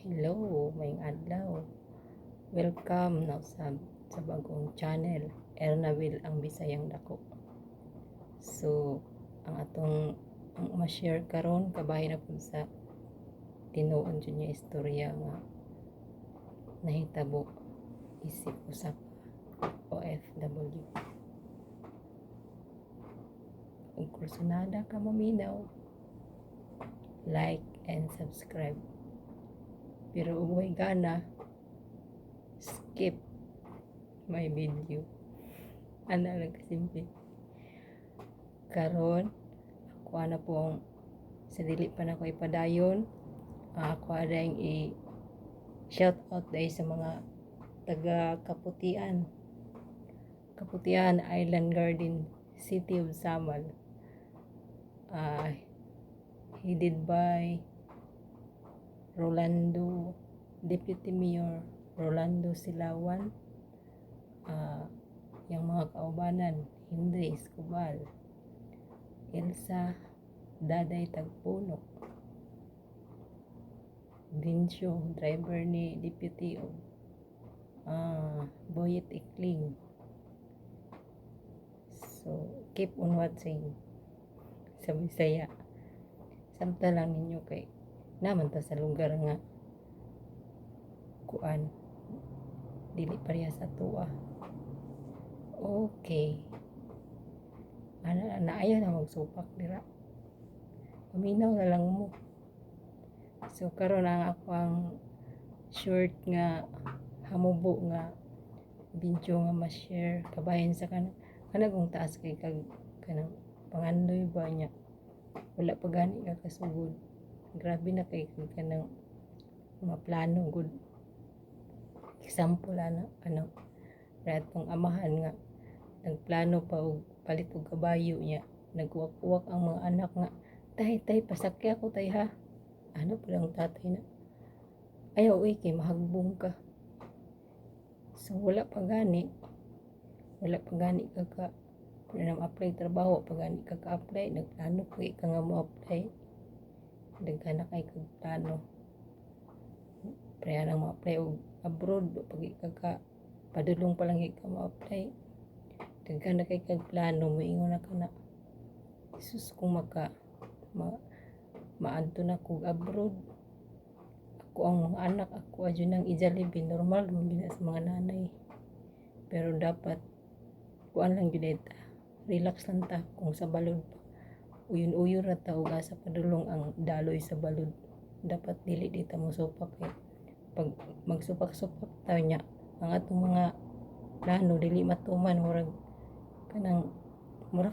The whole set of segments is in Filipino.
Hello, may adlaw. Welcome na sa bagong channel. Ernaville ang Bisayang Dako. So, ang ma-share karon kabahin na pud sa tinuod jud niya istorya nga nahitabo isip usa ka OFW. Kung kursunada ka maminaw, like and subscribe. Pero ug gana, skip my video. Ana lang kasimple. Karon ako na pong sa dili pa na ko ipadayon, ako adayong shout out dahil sa mga taga Kaputian Island Garden, City of Samal, headed by Rolando, Deputy Mayor Rolando Silawan, yung mga kaubanan, Henry Escobar, Elsa Daday Tagpuno, Vincio, driver ni Deputy Boyet Ikling. So, keep on watching sa Bisaya. Samtalang ninyo kay naman ta sa lugar nga kuan dili pareha sa tuwa. Okay. Ayaw na magsupak dira. Paminaw na lang mo. So karon ang ako ang short nga hamubo nga video nga ma-share kabahin sa kanang taas kay kanang pangandoy ba niya. Wala pa gani ka kasugod. Grabe na kay kanang mga plano good. Example ratong amahan nga nagplano pa og palit og kabayo niya. Nagkuwak-kuwak ang mga anak nga, tay pasakya ko tay ha. Ano pa lang tatay na. Ayaw kay mahagbong ka. So wala pa gani ka nang apply trabaho pag gani ka apply nagplano ko ka nga mo apply daghan kay kag plano pre nang ma-apply og abroad pag ka padulong pa lang ka ma-apply daghan kay kag plano moingon na kana sus kung maadto na kog abroad ako ang mga anak ako adyo nang ijalibin normal mo gina sa mga nanay pero dapat kuan lang gyud ta relax lang ta kung sa balod pa uyon-uyon ra ta ug asa padulong ang daloy sa balod dapat dili dita mo supak kay pag magsupak-supak ta nya ang atong mga plano dili matuman murag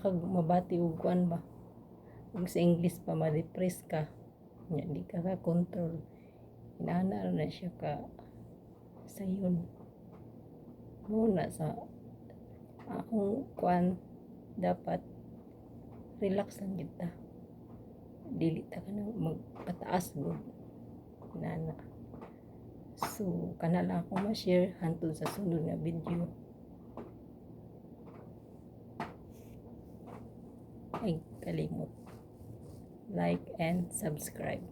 kag mabati og kuan ba ug sa English pa ma-depress ka nya di ka control inana na siya ka sayon muna sa akong kuan dapat relax lang gyud ta dili ta kanang magpataas gud nana so kana lang ako ma-share hantod sa sunod nga video ay kalimot like and subscribe.